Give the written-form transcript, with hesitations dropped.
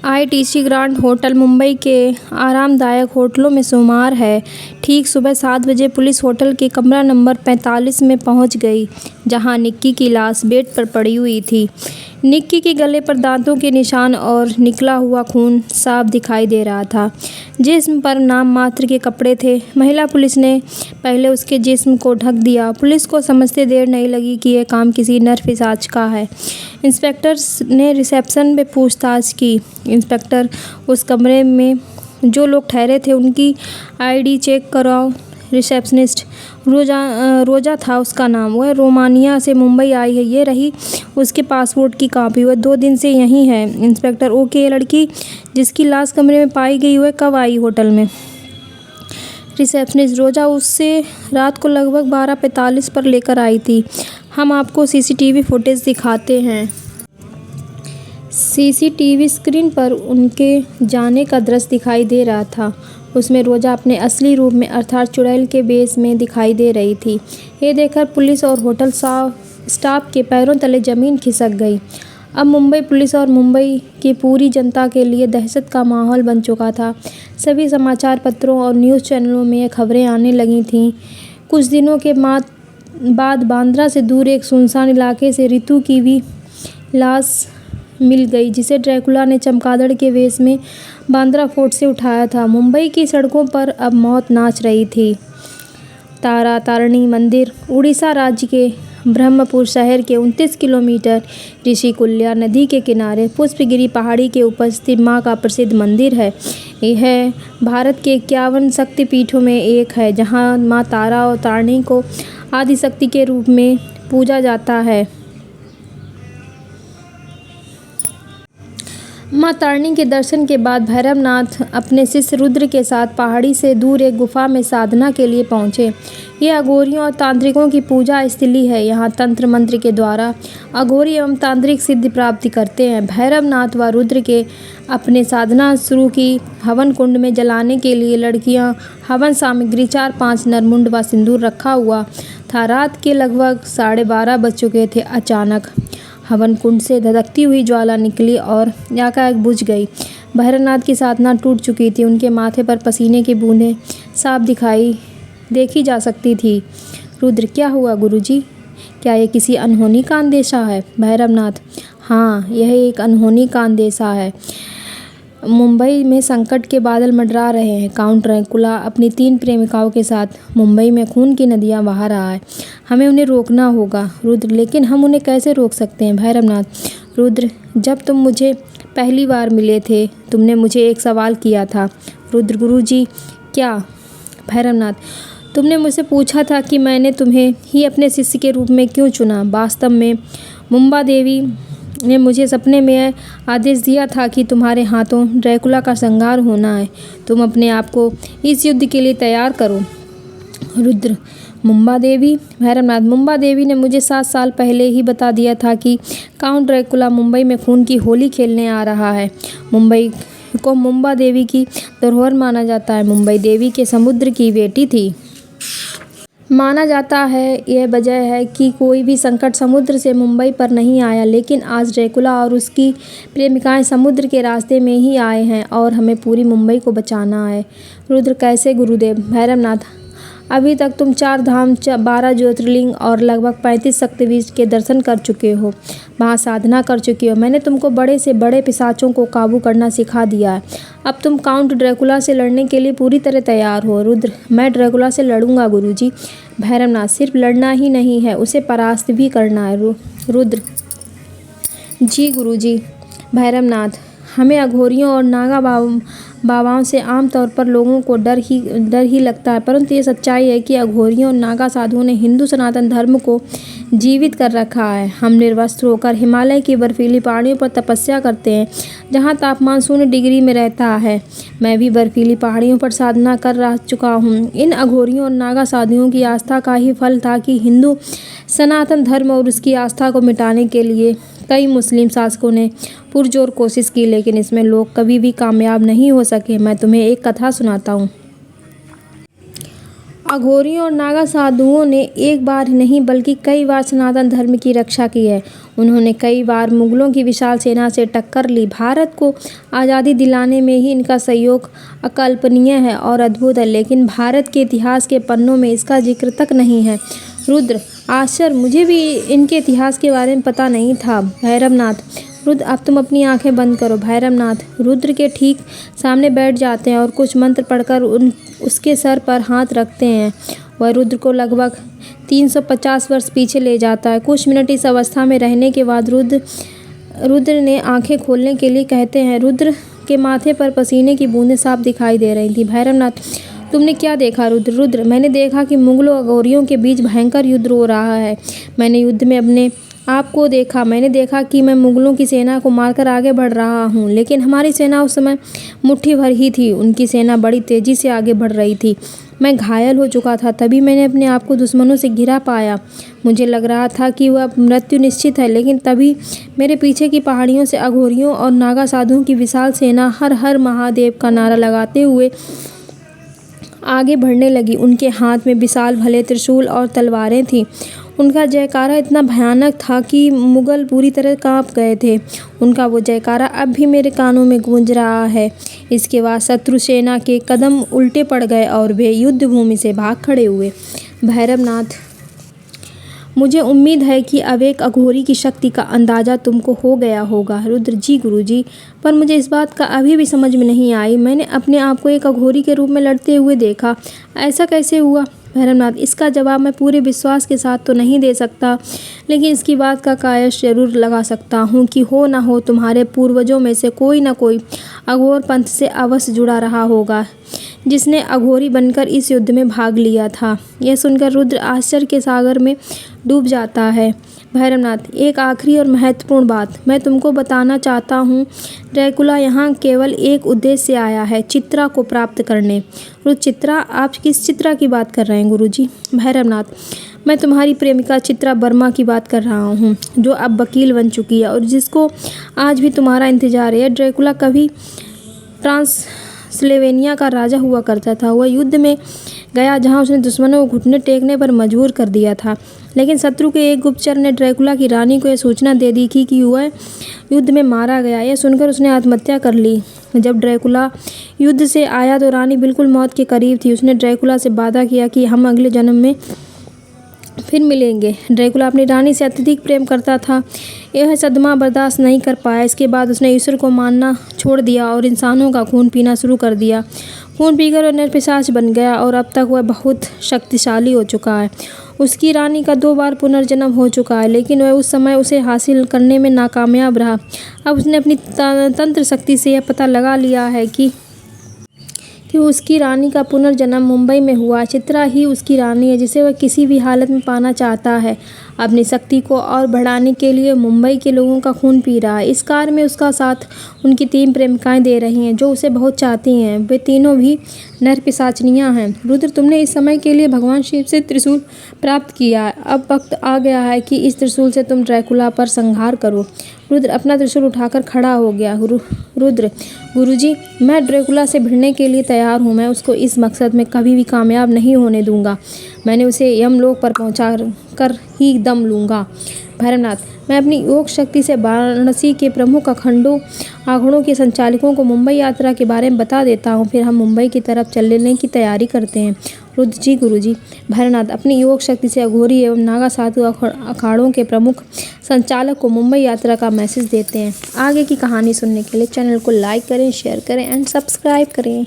ITC grand hotel Mumbai के आरामदायक होटलों में शुमार है। ठीक सुबह 7 बजे पुलिस होटल के कमरा नंबर 45 में पहुंच गई, जहां निक्की की लाश बेड पर पड़ी हुई थी। निक्की के गले पर दांतों के निशान और निकला हुआ खून साफ दिखाई दे रहा था। जिस्म पर नाम मात्र के कपड़े थे। महिला पुलिस ने पहले उसके जिस्म को ढक दिया। पुलिस को समझते देर नहीं लगी कि यह काम किसी नरपिशाच का है। इंस्पेक्टर ने रिसेप्शन में पूछताछ की। इंस्पेक्टर, उस कमरे में जो लोग ठहरे थे उनकी आईडी चेक कराओ। रिसेप्शनिस्ट, रोजा था उसका नाम। वह रोमानिया से मुंबई आई है। ये रही उसके पासपोर्ट की कॉपी। वह 2 दिन से यहीं है। Inspector, okay. ये लड़की जिसकी लाश कमरे में पाई गई, वह कब आई होटल में? रिसेप्शनिस्ट, रोजा उससे रात को लगभग 12:45 पर लेकर आई थी। हम आपको सीसीटीवी फुटेज दिखाते हैं। सीसीटीवी स्क्रीन पर उनके जाने का दृश्य दिखाई दे रहा था। उसमें रोजा अपने असली रूप में अर्थात चुड़ैल के वेश में दिखाई दे रही थी। ये देखकर पुलिस और होटल स्टाफ के पैरों तले जमीन खिसक गई। अब मुंबई पुलिस और मुंबई की पूरी जनता के लिए दहशत का माहौल बन चुका था। सभी समाचार पत्रों और न्यूज़ चैनलों में ये खबरें आने लगी थीं। कुछ दिनों के बाद बांद्रा से दूर एक सुनसान इलाके से रितु की भी लाश मिल गई, जिसे ड्रैकुला ने चमगादड़ के वेश में बांद्रा फोर्ट से उठाया था। मुंबई की सड़कों पर अब मौत नाच रही थी। तारा तारिणी मंदिर उड़ीसा राज्य के ब्रह्मपुर शहर के 29 किलोमीटर ऋषिकुल्या नदी के किनारे पुष्पगिरी पहाड़ी के ऊपर स्थित मां का प्रसिद्ध मंदिर है। यह भारत के 51 शक्तिपीठों में एक है, जहां मां तारा और तारिणी को आदिशक्ति के रूप में पूजा जाता है। मां तारिणी के दर्शन के बाद भैरवनाथ अपने शिष्य रुद्र के साथ पहाड़ी से दूर एक गुफा में साधना के लिए पहुंचे। यह अघोरियों और तांत्रिकों की पूजा स्थली है। यहाँ तंत्र मंत्र के द्वारा अघोरी एवं तांत्रिक सिद्धि प्राप्ति करते हैं। भैरवनाथ व रुद्र के अपने साधना शुरू की। हवन कुंड में जलाने के लिए लड़कियां हवन सामग्री 4-5 नरमुंड व सिंदूर रखा हुआ था। रात के लगभग 12:30 बज चुके थे। अचानक हवन कुंड से धधकती हुई ज्वाला निकली और एकाएक बुझ गई। भैरवनाथ की साधना टूट चुकी थी। उनके माथे पर पसीने की बूंदें साफ देखी जा सकती थी। रुद्र, क्या हुआ गुरुजी? क्या ये किसी अनहोनी का अंदेशा है? भैरवनाथ, हाँ, यह एक अनहोनी का अंदेशा है। मुंबई में संकट के बादल मंडरा रहे हैं। काउंट ड्रैकुला अपनी 3 प्रेमिकाओं के साथ मुंबई में खून की नदियां बहा रहा है। हमें उन्हें रोकना होगा। रुद्र, लेकिन हम उन्हें कैसे रोक सकते हैं? भैरवनाथ, रुद्र, जब तुम मुझे पहली बार मिले थे, तुमने मुझे एक सवाल किया था। रुद्र, गुरुजी, क्या? भैरवनाथ, तुमने मुझसे पूछा था कि मैंने तुम्हें ही अपने शिष्य के रूप में क्यों चुना। वास्तव में मुंबा देवी ने मुझे सपने में आदेश दिया था कि तुम्हारे हाथों ड्रैकुला का संहार होना है। तुम अपने आप को इस युद्ध के लिए तैयार करो। रुद्र, मुंबा देवी? भैरवनाथ, मुंबा देवी ने मुझे 7 साल पहले ही बता दिया था कि काउंट ड्रैकुला मुंबई में खून की होली खेलने आ रहा है। मुंबई को मुंबा देवी की धरोहर माना जाता है। मुंबई देवी के समुद्र की बेटी थी। माना जाता है यह वजह है कि कोई भी संकट समुद्र से मुंबई पर नहीं आया, लेकिन आज ड्रैकुला और उसकी प्रेमिकाएं समुद्र के रास्ते में ही आए हैं और हमें पूरी मुंबई को बचाना है। रुद्र, कैसे गुरुदेव? भैरवनाथ, अभी तक तुम 4 धाम, 12 ज्योतिर्लिंग और लगभग 35 शक्तिपीठ के दर्शन कर चुके हो। वहाँ साधना कर चुके हो। मैंने तुमको बड़े से बड़े पिशाचों को काबू करना सिखा दिया है। अब तुम काउंट ड्रैकुला से लड़ने के लिए पूरी तरह तैयार हो। रुद्र, मैं ड्रैकुला से लड़ूंगा गुरुजी। भैरवनाथ, सिर्फ लड़ना ही नहीं है, उसे परास्त भी करना है। रुद्र, जी गुरुजी। भैरवनाथ, हमें अघोरियों और नागा बाबाओं से आमतौर पर लोगों को डर ही लगता है, परंतु ये सच्चाई है कि अघोरियों और नागा साधुओं ने हिंदू सनातन धर्म को जीवित कर रखा है। हम निर्वस्त्र होकर हिमालय की बर्फीली पहाड़ियों पर तपस्या करते हैं, जहाँ तापमान 0 डिग्री में रहता है। मैं भी बर्फीली पहाड़ियों पर साधना कर रह चुका हूँ। इन अघोरियों और नागा साधुओं की आस्था का ही फल था कि हिंदू सनातन धर्म और उसकी आस्था को मिटाने के लिए कई मुस्लिम शासकों ने पुरजोर कोशिश की, लेकिन इसमें लोग कभी भी कामयाब नहीं हो सके। मैं तुम्हें एक कथा सुनाता हूँ। अघोरियों और नागा साधुओं ने एक बार नहीं बल्कि कई बार सनातन धर्म की रक्षा की है। उन्होंने कई बार मुगलों की विशाल सेना से टक्कर ली। भारत को आज़ादी दिलाने में ही इनका सहयोग अकल्पनीय है और अद्भुत है, लेकिन भारत के इतिहास के पन्नों में इसका जिक्र तक नहीं है। रुद्र, आश्चर्य, मुझे भी इनके इतिहास के बारे में पता नहीं था। भैरवनाथ, रुद्र अब तुम अपनी आंखें बंद करो। भैरवनाथ रुद्र के ठीक सामने बैठ जाते हैं और कुछ मंत्र पढ़कर उसके सर पर हाथ रखते हैं। वह रुद्र को लगभग 350 वर्ष पीछे ले जाता है। कुछ मिनट इस अवस्था में रहने के बाद रुद्र ने आंखें खोलने के लिए कहते हैं। रुद्र के माथे पर पसीने की बूंदें साफ दिखाई दे रही थी। भैरवनाथ, तुमने क्या देखा? रुद्र, मैंने देखा कि मुगलों अघोरियों के बीच भयंकर युद्ध हो रहा है। मैंने युद्ध में अपने आपको देखा। मैंने देखा कि मैं मुगलों की सेना को मारकर आगे बढ़ रहा हूँ, लेकिन हमारी सेना उस समय मुट्ठी भर ही थी। उनकी सेना बड़ी तेज़ी से आगे बढ़ रही थी। मैं घायल हो चुका था। तभी मैंने अपने आप को दुश्मनों से घिरा पाया। मुझे लग रहा था कि वह मृत्यु निश्चित है, लेकिन तभी मेरे पीछे की पहाड़ियों से अघोरियों और नागा साधुओं की विशाल सेना हर हर महादेव का नारा लगाते हुए आगे बढ़ने लगी। उनके हाथ में विशाल भले त्रिशूल और तलवारें थीं। उनका जयकारा इतना भयानक था कि मुगल पूरी तरह कांप गए थे। उनका वो जयकारा अब भी मेरे कानों में गूंज रहा है। इसके बाद शत्रु सेना के कदम उल्टे पड़ गए और वे युद्ध भूमि से भाग खड़े हुए। भैरवनाथ, मुझे उम्मीद है कि अब एक अघोरी की शक्ति का अंदाज़ा तुमको हो गया होगा। रुद्र, जी गुरुजी, पर मुझे इस बात का अभी भी समझ में नहीं आई। मैंने अपने आप को एक अघोरी के रूप में लड़ते हुए देखा। ऐसा कैसे हुआ? भैरवनाथ, इसका जवाब मैं पूरे विश्वास के साथ तो नहीं दे सकता, लेकिन इसकी बात का कयास जरूर लगा सकता हूँ कि हो ना हो तुम्हारे पूर्वजों में से कोई ना कोई अघोर पंथ से अवश्य जुड़ा रहा होगा, जिसने अघोरी बनकर इस युद्ध में भाग लिया था। यह सुनकर रुद्र आश्चर्य के सागर में डूब जाता है। भैरवनाथ, एक आखिरी और महत्वपूर्ण बात मैं तुमको बताना चाहता हूँ। ड्रैकुला यहाँ केवल एक उद्देश्य से आया है, चित्रा को प्राप्त करने। रुद्र, चित्रा? आप किस चित्रा की बात कर रहे हैं गुरुजी? भैरवनाथ, मैं तुम्हारी प्रेमिका चित्रा वर्मा की बात कर रहा हूँ, जो अब वकील बन चुकी है और जिसको आज भी तुम्हारा इंतजार है। ड्रैकुला कभी ट्रांसल्वेनिया का राजा हुआ करता था। वह युद्ध में गया जहाँ उसने दुश्मनों को घुटने टेकने पर मजबूर कर दिया था, लेकिन शत्रु के एक गुप्तचर ने ड्रैकुला की रानी को यह सूचना दे दी थी कि वह युद्ध में मारा गया। यह सुनकर उसने आत्महत्या कर ली। जब ड्रैकुला युद्ध से आया तो रानी बिल्कुल मौत के करीब थी। उसने ड्रैकुला से वादा किया कि हम अगले जन्म में फिर मिलेंगे। ड्रैकुला अपनी रानी से अत्यधिक प्रेम करता था। यह सदमा बर्दाश्त नहीं कर पाया। इसके बाद उसने ईश्वर को मानना छोड़ दिया और इंसानों का खून पीना शुरू कर दिया। खून पीकर वह नरपिशाच बन गया और अब तक वह बहुत शक्तिशाली हो चुका है। उसकी रानी का 2 बार पुनर्जन्म हो चुका है, लेकिन वह उस समय उसे हासिल करने में नाकामयाब रहा। अब उसने अपनी तंत्र शक्ति से यह पता लगा लिया है कि उसकी रानी का पुनर्जन्म मुंबई में हुआ। चित्रा ही उसकी रानी है, जिसे वह किसी भी हालत में पाना चाहता है। अपनी शक्ति को और बढ़ाने के लिए मुंबई के लोगों का खून पी रहा है। इस कार्य में उसका साथ उनकी 3 प्रेमिकाएं दे रही हैं, जो उसे बहुत चाहती हैं। वे तीनों भी नरपिशाचनियां हैं। रुद्र, तुमने इस समय के लिए भगवान शिव से त्रिशूल प्राप्त किया है। अब वक्त आ गया है कि इस त्रिशूल से तुम ड्रैकुला पर संहार करो। रुद्र अपना त्रिशूल उठाकर खड़ा हो गया। रुद्र, गुरुजी, मैं ड्रैकुला से भिड़ने के लिए तैयार हूँ। मैं उसको इस मकसद में कभी भी कामयाब नहीं होने दूंगा। मैंने उसे यमलोक पर पहुँचा कर ही दम लूँगा। भैरवनाथ, मैं अपनी योग शक्ति से वाराणसी के प्रमुख अखाड़ों के संचालकों को मुंबई यात्रा के बारे में बता देता हूँ। फिर हम मुंबई की तरफ चलने की तैयारी करते हैं। रुद्र, जी गुरुजी। भैरवनाथ अपनी योग शक्ति से अघोरी एवं नागा साधु अखाड़ों के प्रमुख संचालक को मुंबई यात्रा का मैसेज देते हैं। आगे की कहानी सुनने के लिए चैनल को लाइक करें, शेयर करें एंड सब्सक्राइब करें।